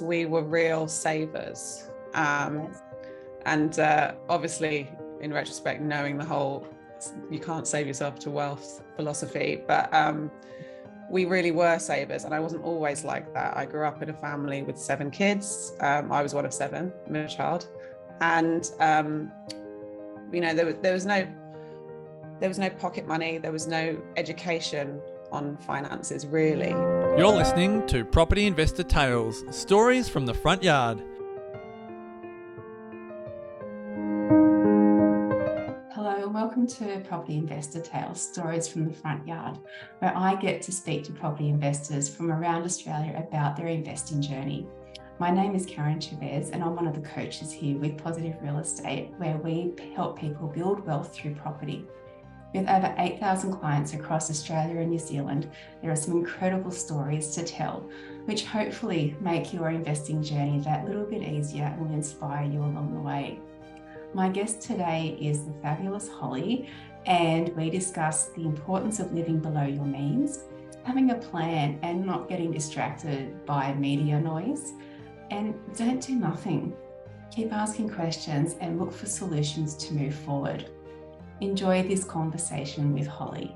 We were real savers. And obviously, in retrospect, knowing the whole you can't save yourself to wealth philosophy, but we really were savers. And I wasn't always like that. I grew up in a family with 7 kids. I was one of 7, middle child. And, there was no pocket money. There was no education on finances, really. You're listening to Property Investor Tales, stories from the front yard. Hello and welcome to Property Investor Tales, stories from the front yard, where I get to speak to property investors from around Australia about their investing journey. My name is Karen Chavez and I'm one of the coaches here with Positive Real Estate, where we help people build wealth through property. With over 8,000 clients across Australia and New Zealand, there are some incredible stories to tell, which hopefully make your investing journey that little bit easier and will inspire you along the way. My guest today is the fabulous Hollie, and we discuss the importance of living below your means, having a plan and not getting distracted by media noise, and don't do nothing. Keep asking questions and look for solutions to move forward. Enjoy this conversation with Hollie.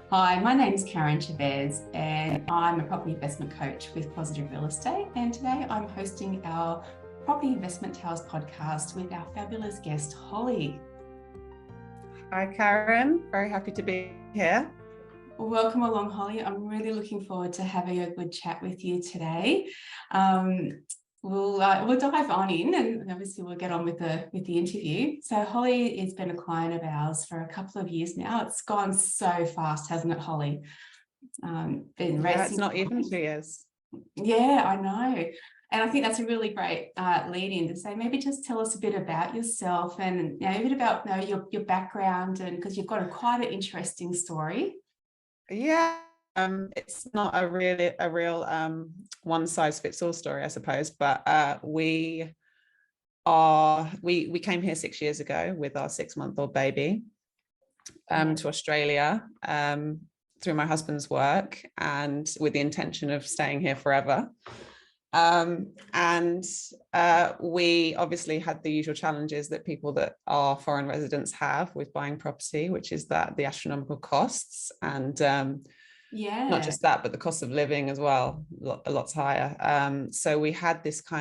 Hi, my name is Karen Chavez and I'm a property investment coach with Positive Real Estate, and today I'm hosting our Property Investment Tales podcast with our fabulous guest, Hollie. Hi, Karen. Very happy to be here. Welcome along, Hollie. I'm really looking forward to having a good chat with you today. We'll dive on in, and obviously we'll get on with the interview. So Hollie has been a client of ours for a couple of years now. It's gone so fast, hasn't it, Hollie? It's not even 2 years. Yeah, I know. And I think that's a really great lead in to say, maybe just tell us a bit about yourself and a bit about your background, and because you've got quite an interesting story. Yeah, it's not a real one size fits all story, I suppose, but we came here 6 years ago with our 6-month-old baby to Australia through my husband's work, and with the intention of staying here forever. We obviously had the usual challenges that people that are foreign residents have with buying property, which is that the astronomical costs, and not just that, but the cost of living as well, a lot higher. So we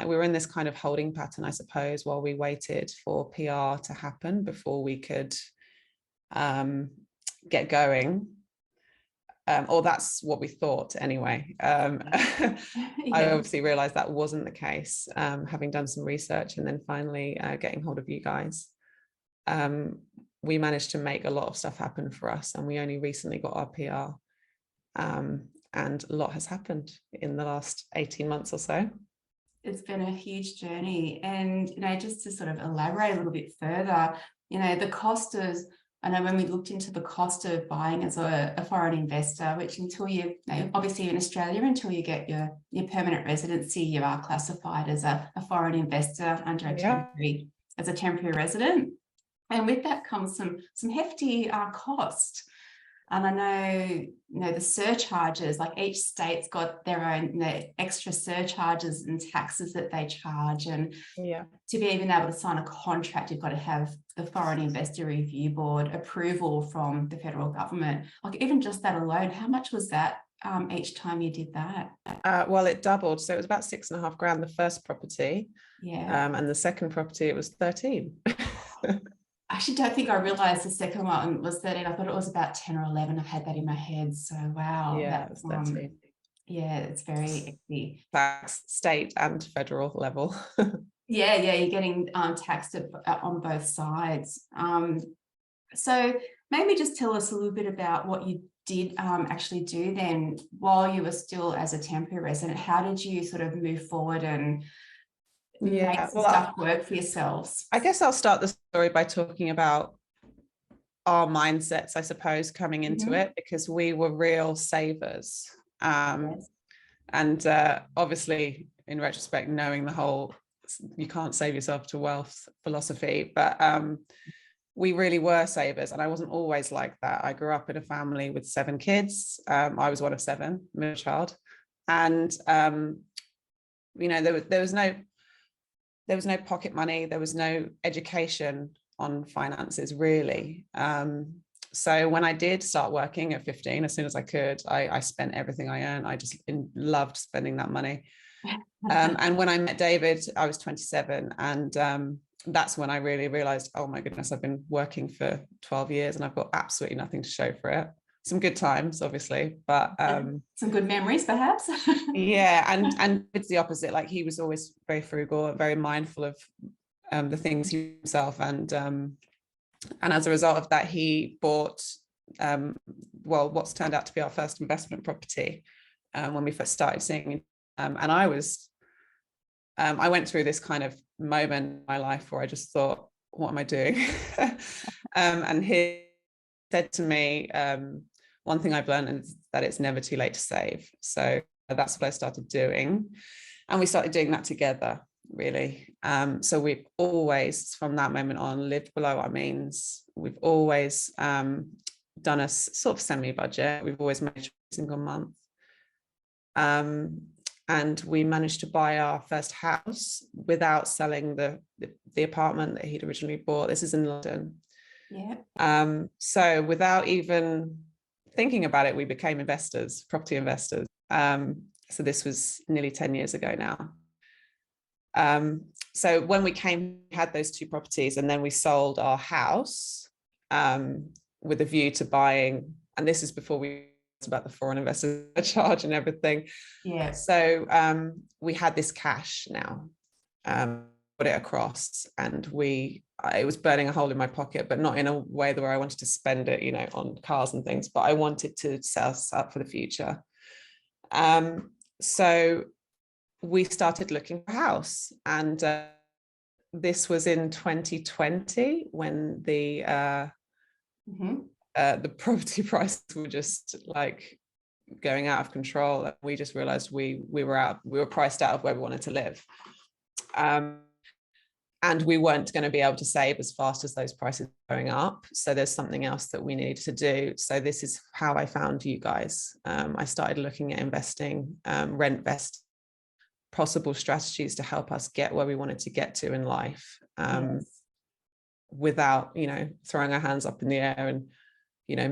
were in this kind of holding pattern, I suppose, while we waited for PR to happen before we could get going. Or that's what we thought anyway. I obviously realized that wasn't the case, having done some research and then finally getting hold of you guys. We managed to make a lot of stuff happen for us, and we only recently got our PR. And a lot has happened in the last 18 months or so. It's been a huge journey. And, just to sort of elaborate a little bit further, the cost is, I know when we looked into the cost of buying as a foreign investor, which until obviously in Australia, until you get your permanent residency, you are classified as a foreign investor under as a temporary resident. And with that comes some hefty cost. And I know, the surcharges, like each state's got their own extra surcharges and taxes that they charge. And to be even able to sign a contract, you've got to have the Foreign Investor Review Board approval from the federal government. Like even just that alone, how much was that each time you did that? Well, it doubled. So it was about $6,500 the first property. Yeah. And the second property, it was 13. I actually don't think I realised the second one was 13. I thought it was about 10 or 11. I had that in my head. So, wow. Yeah, it was 13. Yeah, it's very easy. Tax, state and federal level. Yeah, you're getting taxed on both sides. So maybe just tell us a little bit about what you did actually do then while you were still as a temporary resident. How did you sort of move forward and make stuff work for yourselves? I guess I'll start the story by talking about our mindsets, I suppose, coming into it, because we were real savers. And obviously, in retrospect, knowing the whole you can't save yourself to wealth philosophy, but we really were savers. And I wasn't always like that. I grew up in a family with 7 kids. I was one of 7, middle child. And there was no pocket money, there was no education on finances really. So when I did start working at 15, as soon as I could, I spent everything I earned. I just loved spending that money. And when I met David, I was 27, and that's when I really realized, oh my goodness, I've been working for 12 years and I've got absolutely nothing to show for it. Some good times, obviously, but some good memories, perhaps. Yeah, and it's the opposite. Like, he was always very frugal, very mindful of the things himself, and as a result of that, he bought what's turned out to be our first investment property when we first started seeing. And I went through this kind of moment in my life where I just thought, what am I doing? And he said to me, one thing I've learned is that it's never too late to save. So that's what I started doing. And we started doing that together, really. So we've always, from that moment on, lived below our means. We've always done a sort of semi-budget. We've always made a single month. And we managed to buy our first house without selling the apartment that he'd originally bought. This is in London. Yeah. So without even thinking about it, we became investors, property investors. So this was nearly 10 years ago now. So when we had those two properties, and then we sold our house with a view to buying, and this is before we about the foreign investor charge and everything. Yeah. So we had this cash now, put it across, and it was burning a hole in my pocket, but not in a way where I wanted to spend it, on cars and things, but I wanted to set us up for the future. So we started looking for a house, and this was in 2020 when the property prices were just like going out of control, and we just realized we were priced out of where we wanted to live, and we weren't going to be able to save as fast as those prices going up. So there's something else that we needed to do. So this is how I found you guys. I started looking at investing, rent-vest, possible strategies to help us get where we wanted to get to in life, without throwing our hands up in the air and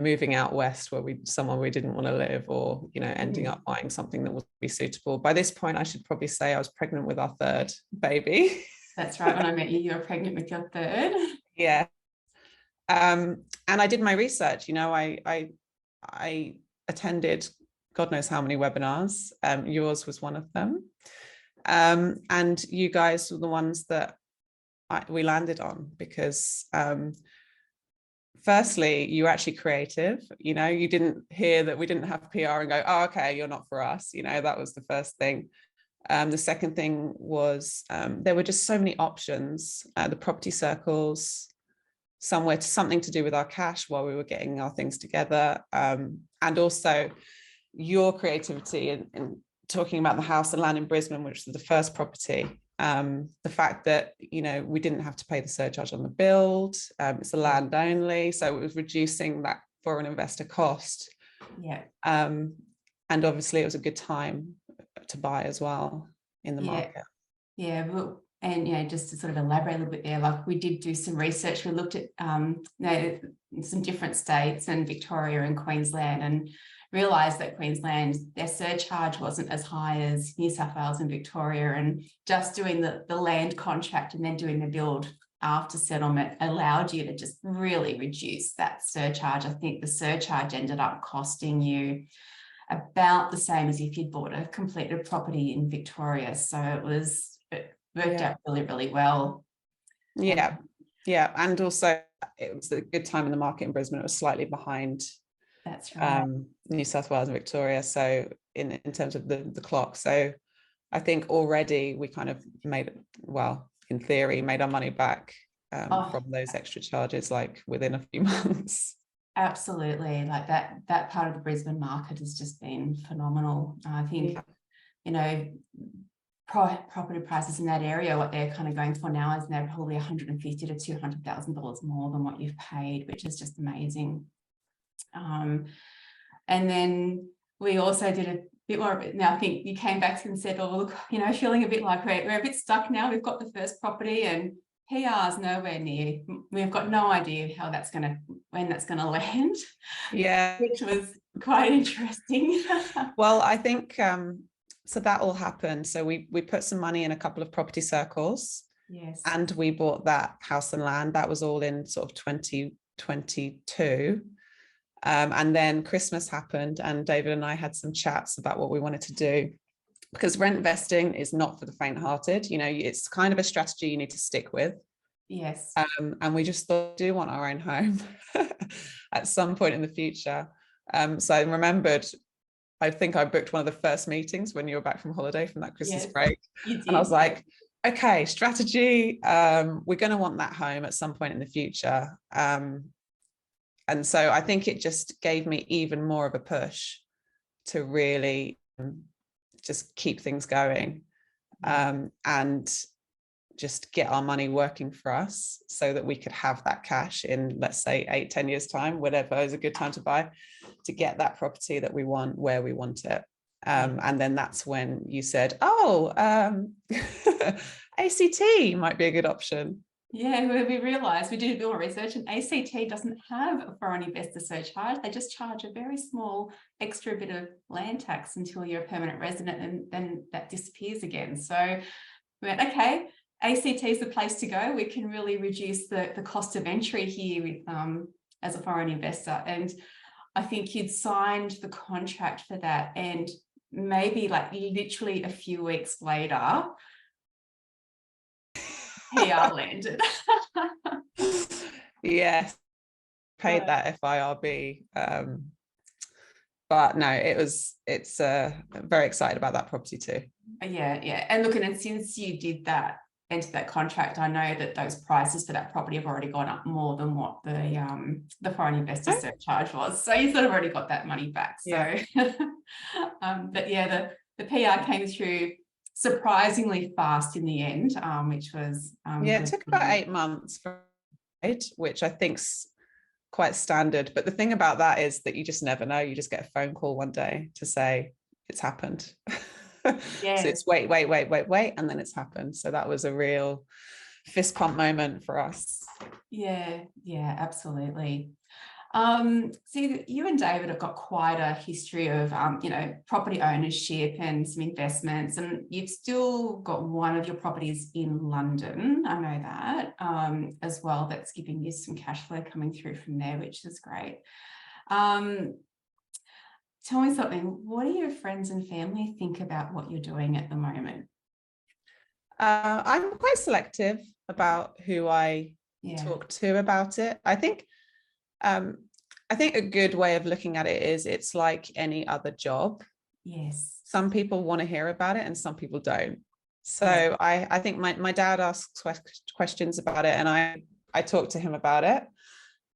moving out west somewhere we didn't want to live, or ending up buying something that would be suitable. By this point, I should probably say I was pregnant with our third baby. That's right. When I met you, you were pregnant with your third. Yeah. And I did my research. I attended God knows how many webinars. Yours was one of them. And you guys were the ones that we landed on, because firstly, you're actually creative. You didn't hear that we didn't have PR and go, oh, okay, you're not for us. That was the first thing. The second thing was there were just so many options. The property circles, something to do with our cash while we were getting our things together, and also your creativity in talking about the house and land in Brisbane, which was the first property. The fact that we didn't have to pay the surcharge on the build, it's a land only, so it was reducing that foreign investor cost. And obviously it was a good time to buy as well in the market. And just to sort of elaborate a little bit there, like, we did do some research. We looked at some different states and Victoria and Queensland, and realised that Queensland, their surcharge wasn't as high as New South Wales and Victoria, and just doing the land contract and then doing the build after settlement allowed you to just really reduce that surcharge. I think the surcharge ended up costing you about the same as if you'd bought a completed property in Victoria. So it worked out really, really well. Yeah. And also it was a good time in the market in Brisbane. It was slightly behind. That's right. New South Wales and Victoria. So in terms of the clock. So I think already we kind of in theory, made our money back from those extra charges, like within a few months. Absolutely. Like that part of the Brisbane market has just been phenomenal. I think, property prices in that area, what they're kind of going for now is they're probably $150,000 to $200,000 more than what you've paid, which is just amazing. And then we also did bit more. Now I think you came back and said, oh, look, you know, feeling a bit like we're a bit stuck now. We've got the first property and PR's nowhere near. We've got no idea when that's gonna land. Yeah, which was quite interesting. Well, I think so that all happened. So we put some money in a couple of property circles. Yes. And we bought that house and land. That was all in sort of 2022. And then Christmas happened and David and I had some chats about what we wanted to do, because rent investing is not for the faint-hearted. You know, it's kind of a strategy you need to stick with. Yes. And we just thought we do want our own home at some point in the future. So I remembered, I think I booked one of the first meetings when you were back from holiday from that Christmas break. And I was like, okay, strategy, we're going to want that home at some point in the future. And so I think it just gave me even more of a push to really just keep things going, and just get our money working for us so that we could have that cash in, let's say, 8-10 years time, whatever is a good time to buy, to get that property that we want where we want it. And then that's when you said, oh, ACT might be a good option. Yeah, we realised, we did a bit more research, and ACT doesn't have a foreign investor surcharge. They just charge a very small extra bit of land tax until you're a permanent resident, and then that disappears again. So we went, okay, ACT is the place to go. We can really reduce the cost of entry here with as a foreign investor. And I think you'd signed the contract for that, and maybe like literally a few weeks later, PR landed. Yes, paid that FIRB. But no, it's very excited about that property too. Yeah. And look, and since you did that, entered that contract, I know that those prices for that property have already gone up more than what the foreign investor surcharge was. So you sort of already got that money back. So, but yeah, the PR came through surprisingly fast in the end, which was it took about 8 months for it, which I think's quite standard. But the thing about that is that you just never know. You just get a phone call one day to say it's happened. Yeah. So it's wait, and then it's happened. So that was a real fist pump moment for us. Yeah, absolutely. So you and David have got quite a history of, property ownership and some investments, and you've still got one of your properties in London. I know that as well. That's giving you some cash flow coming through from there, which is great. Tell me something. What do your friends and family think about what you're doing at the moment? I'm quite selective about who I talk to about it. I think a good way of looking at it is it's like any other job. Yes. Some people want to hear about it and some people don't. So I think my dad asks questions about it, and I talk to him about it.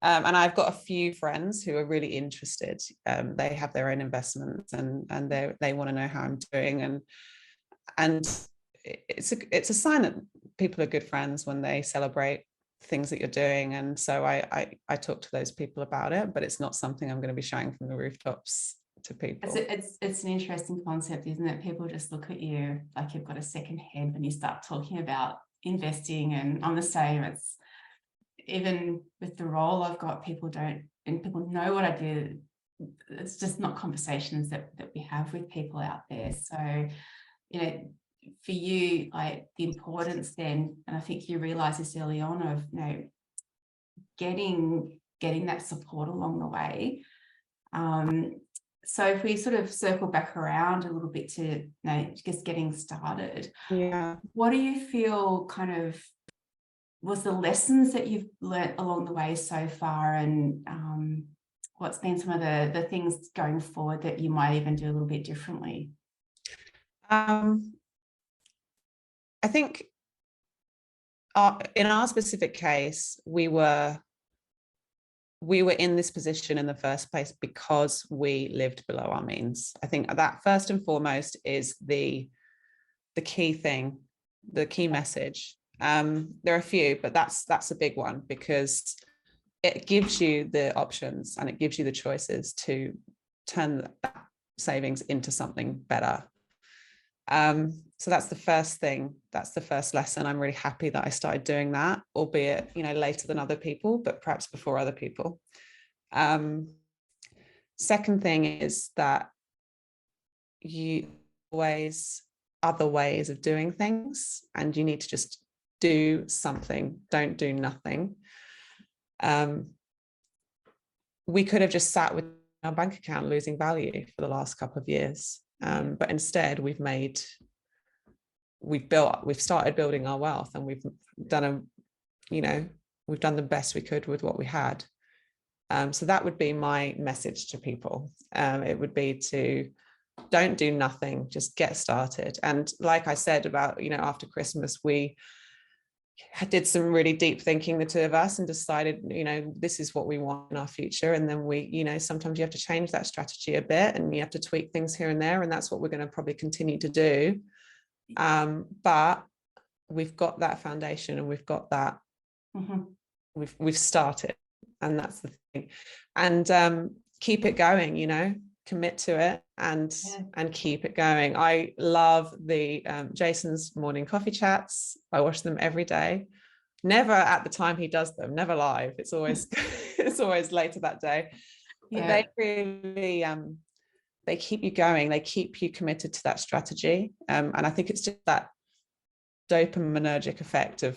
And I've got a few friends who are really interested. They have their own investments, and they want to know how I'm doing, and it's a sign that people are good friends when they celebrate things that you're doing. And so I talk to those people about it, but it's not something I'm going to be shouting from the rooftops to people. It's an interesting concept, isn't it? People just look at you like you've got a second head when you start talking about investing, and I'm the same. It's even with the role I've got, people know what I do. It's just not conversations that we have with people out there. So, for you, like the importance then, and I think you realize this early on, of getting that support along the way. So if we sort of circle back around a little bit to just getting started, what do you feel kind of was the lessons that you've learnt along the way so far, and what's been some of the things going forward that you might even do a little bit differently? I think in our specific case, we were in this position in the first place because we lived below our means. I think that first and foremost is the key thing, the key message. There are a few, but that's a big one, because it gives you the options and it gives you the choices to turn that savings into something better. So that's the first thing. That's the first lesson. I'm really happy that I started doing that, albeit, later than other people, but perhaps before other people. Second thing is that you always other ways of doing things, and you need to just do something. Don't do nothing. We could have just sat with our bank account losing value for the last couple of years, but instead we've started building our wealth, and we've done the best we could with what we had. So that would be my message to people. It would be to don't do nothing, just get started. And like I said about, after Christmas, we did some really deep thinking, the two of us, and decided, this is what we want in our future. And then sometimes you have to change that strategy a bit, and you have to tweak things here and there. And that's what we're going to probably continue to do. But we've got that foundation, and we've got that, we've started, and that's the thing. And keep it going, commit to it, and keep it going. I love the Jason's morning coffee chats. I watch them every day, never at the time he does them, never live. It's always it's always later that day. But they really they keep you going, they keep you committed to that strategy. And I think it's just that dopaminergic effect of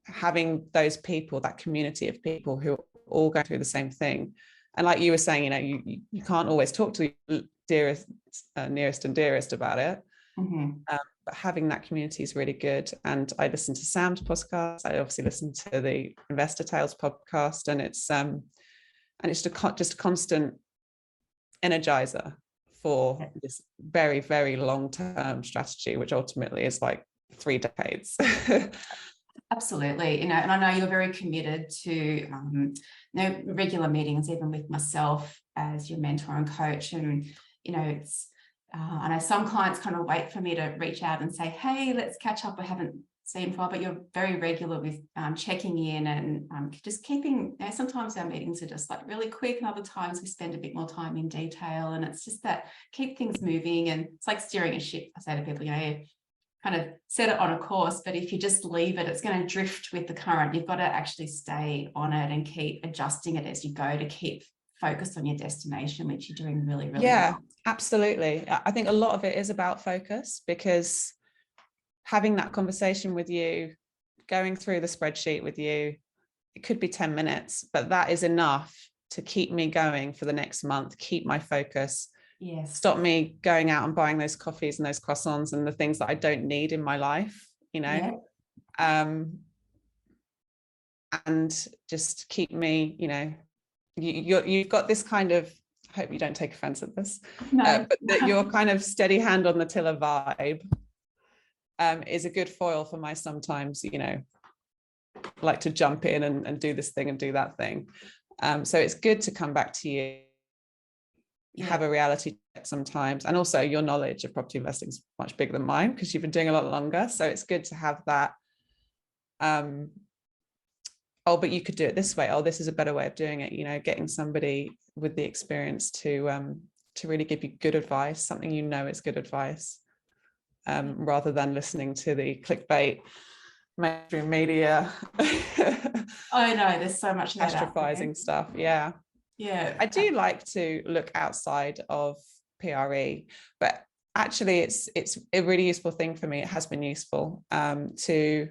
having those people, that community of people who all go through the same thing. And like you were saying, you can't always talk to your nearest and dearest about it. But having that community is really good. And I listen to Sam's podcast. I obviously listen to the Investor Tales podcast, and it's just a constant energizer for this very, very long-term strategy, which ultimately is like 3 decades. Absolutely. And I know you're very committed to regular meetings, even with myself as your mentor and coach. And, it's, I know some clients kind of wait for me to reach out and say, hey, let's catch up. I haven't seen for, but you're very regular with checking in and just keeping, sometimes our meetings are just like really quick, and other times we spend a bit more time in detail. And it's just that keep things moving. And it's like steering a ship. I say to people, kind of set it on a course, but if you just leave it, it's going to drift with the current. You've got to actually stay on it and keep adjusting it as you go to keep focused on your destination, which you're doing really, really well. Absolutely. I think a lot of it is about focus, because having that conversation with you, going through the spreadsheet with you, it could be 10 minutes, but that is enough to keep me going for the next month, keep my focus. Yes. Stop me going out and buying those coffees and those croissants and the things that I don't need in my life, and just keep me, you've got this kind of, I hope you don't take offense at this, but that your kind of steady hand on the tiller vibe is a good foil for my sometimes, like to jump in and do this thing and do that thing. So it's good to come back to you. Have a reality check sometimes, and also your knowledge of property investing is much bigger than mine, because you've been doing a lot longer, so it's good to have that but you could do it this way, this is a better way of doing it, getting somebody with the experience to really give you good advice, something is good advice, rather than listening to the clickbait mainstream media. I know there's so much catastrophizing stuff. I do like to look outside of PRE, but actually it's a really useful thing for me. It has been useful to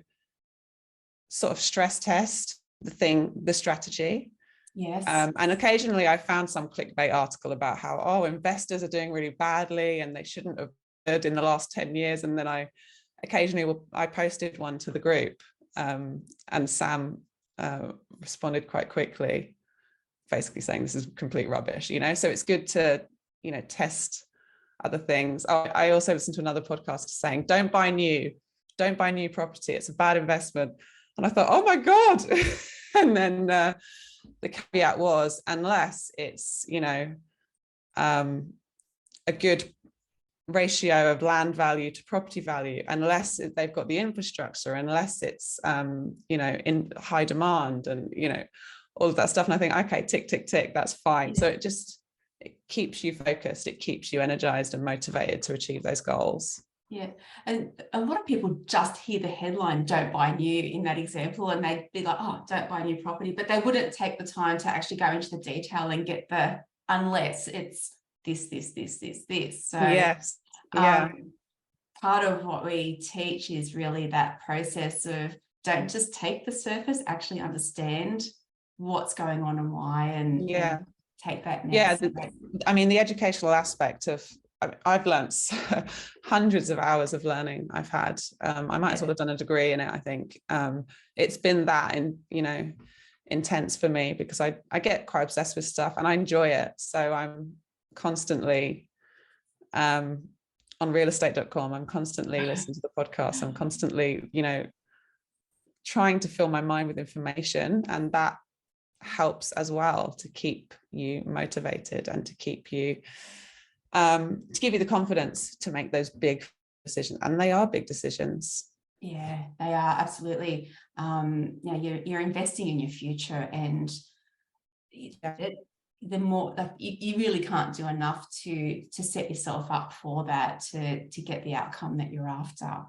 sort of stress test the strategy. Yes. And occasionally I found some clickbait article about how, investors are doing really badly and they shouldn't have heard in the last 10 years. And then I posted one to the group, and Sam responded quite quickly, basically saying this is complete rubbish, so it's good to, test other things. I also listened to another podcast saying, don't buy new property. It's a bad investment. And I thought, oh my God. And then the caveat was, unless it's, a good ratio of land value to property value, unless they've got the infrastructure, unless it's, in high demand and, all of that stuff. And I think, okay, tick, tick, tick, that's fine. So it just it keeps you focused, it keeps you energized and motivated to achieve those goals. Yeah, and a lot of people just hear the headline, don't buy new, in that example, and they'd be like, oh, don't buy new property, but they wouldn't take the time to actually go into the detail and get the, unless it's this. So yes, yeah, part of what we teach is really that process of, don't just take the surface, actually understand what's going on and why, and take that next step. I mean, the educational aspect of, I've learned hundreds of hours of learning I've had. I might as well have done a degree in it, I think. It's been that, intense for me, because I get quite obsessed with stuff and I enjoy it. So I'm constantly on realestate.com, I'm constantly listening to the podcast, I'm constantly, trying to fill my mind with information, and that helps as well to keep you motivated and to keep you to give you the confidence to make those big decisions. And they are big decisions. Yeah, they are, absolutely. You're investing in your future, and the more, like, you really can't do enough to set yourself up for that, to get the outcome that you're after.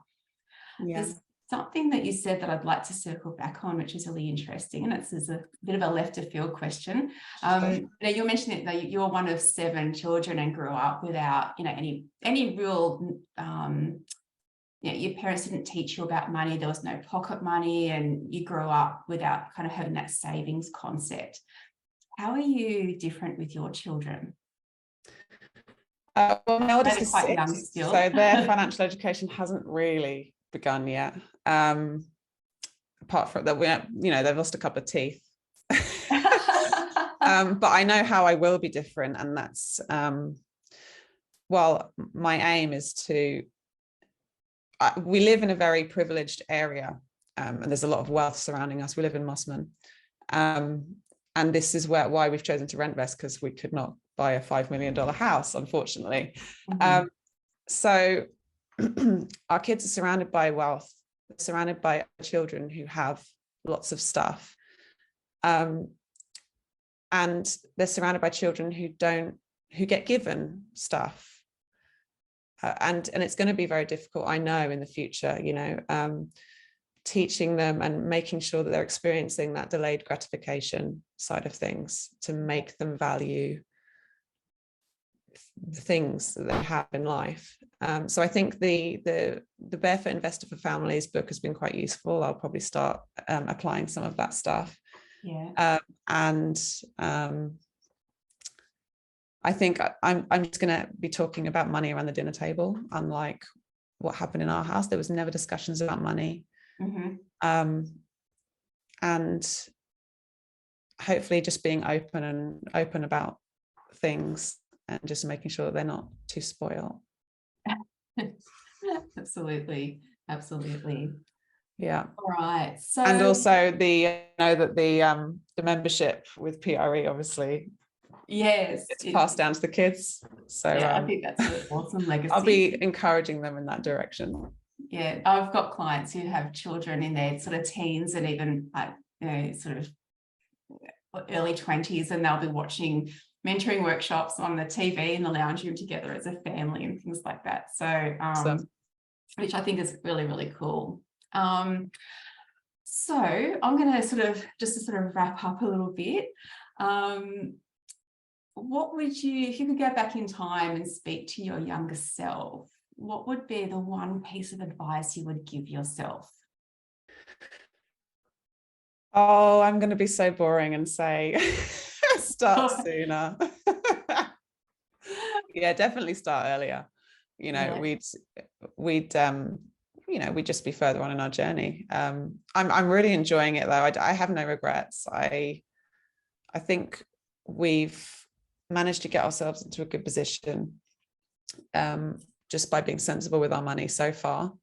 There's something that you said that I'd like to circle back on, which is really interesting, and it's a bit of a left of field question. You mentioned that you're one of 7 children and grew up without, any real, your parents didn't teach you about money. There was no pocket money, and you grew up without kind of having that savings concept. How are you different with your children? Well, my oldest is quite 6, young still, so their financial education hasn't really begun yet. Apart from that, they've lost a couple of teeth. But I know how I will be different, and that's my aim is to. We live in a very privileged area, and there's a lot of wealth surrounding us. We live in Mosman, and this is why we've chosen to rent Vest, because we could not buy a $5 million house, unfortunately. So our kids are surrounded by wealth, surrounded by children who have lots of stuff, and they're surrounded by children who get given stuff, and it's going to be very difficult, I know, in the future, teaching them and making sure that they're experiencing that delayed gratification side of things to make them value the things that they have in life. So I think the Barefoot Investor for Families book has been quite useful. I'll probably start applying some of that stuff. I think I'm just going to be talking about money around the dinner table, unlike what happened in our house. There was never discussions about money. And hopefully just being open about things, and just making sure that they're not too spoiled. Absolutely. Yeah. All right. So, and also the membership with PRE, obviously. Yes, it's passed down to the kids. So I think that's an awesome legacy. I'll be encouraging them in that direction. Yeah, I've got clients who have children in their sort of teens and even sort of early 20s, and they'll be watching mentoring workshops on the TV in the lounge room together as a family and things like that. So, which I think is really, really cool. So I'm going to sort of wrap up a little bit. What would you, if you could go back in time and speak to your younger self, what would be the one piece of advice you would give yourself? Oh, I'm going to be so boring and say start sooner. Yeah, definitely start earlier. We'd just be further on in our journey. I'm really enjoying it though. I have no regrets. I think we've managed to get ourselves into a good position just by being sensible with our money so far.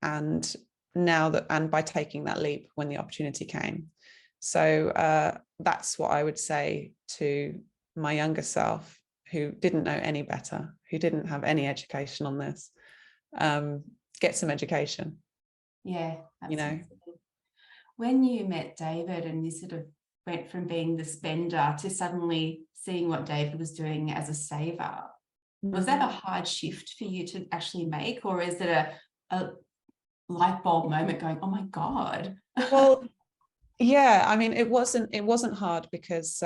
And now and by taking that leap when the opportunity came. So that's what I would say to my younger self, who didn't know any better, who didn't have any education on this. Get some education. Yeah, absolutely. When you met David and you sort of went from being the spender to suddenly seeing what David was doing as a saver. Was that a hard shift for you to actually make, or is it a light bulb moment going, oh my God? Well, yeah, I mean, it wasn't hard because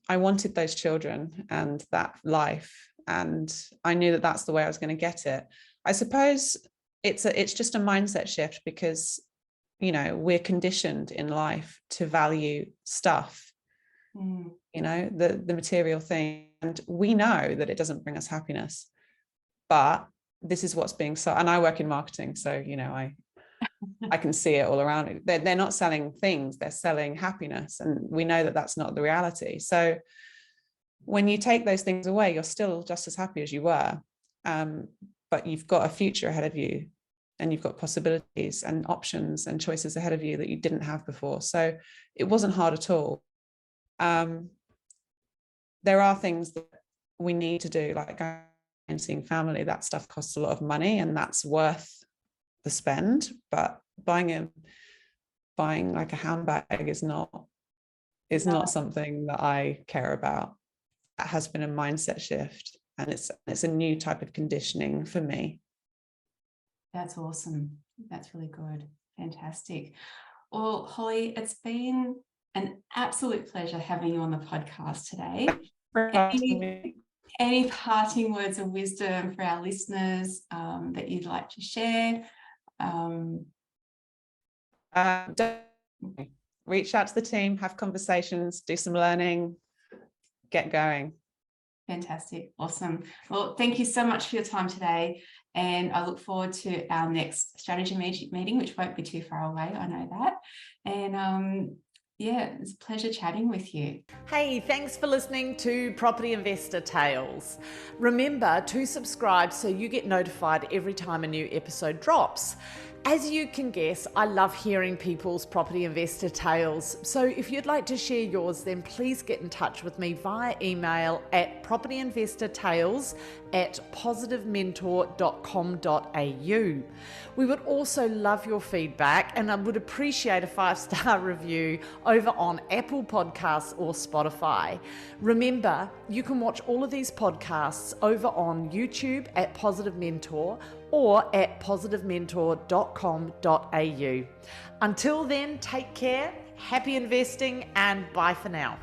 I wanted those children and that life, and I knew that that's the way I was going to get it. I suppose it's just a mindset shift because, you know, we're conditioned in life to value stuff, you know, the material thing, and we know that it doesn't bring us happiness, but this is what's being sold. And I work in marketing, so, you know, I can see it all around me. They're not selling things, they're selling happiness, and we know that that's not the reality. So when you take those things away, you're still just as happy as you were, but you've got a future ahead of you, and you've got possibilities and options and choices ahead of you that you didn't have before. So it wasn't hard at all. There are things that we need to do, like going and seeing family. That stuff costs a lot of money, and that's worth the spend. But buying like a handbag is not something that I care about. That has been a mindset shift, and it's a new type of conditioning for me. That's awesome. That's really good. Fantastic. Well, Hollie, it's been an absolute pleasure having you on the podcast today. Any parting words of wisdom for our listeners that you'd like to share? Reach out to the team, have conversations, do some learning, get going. Fantastic. Awesome. Well, thank you so much for your time today. And I look forward to our next strategy meeting, which won't be too far away. I know that. And yeah, it's a pleasure chatting with you. Hey, thanks for listening to Property Investor Tales. Remember to subscribe so you get notified every time a new episode drops. As you can guess, I love hearing people's property investor tales. So if you'd like to share yours, then please get in touch with me via email at propertyinvestortales@positivementor.com.au. We would also love your feedback, and I would appreciate a 5-star review over on Apple Podcasts or Spotify. Remember, you can watch all of these podcasts over on YouTube at Positive Mentor or at positivementor.com.au. Until then, take care, happy investing, and bye for now.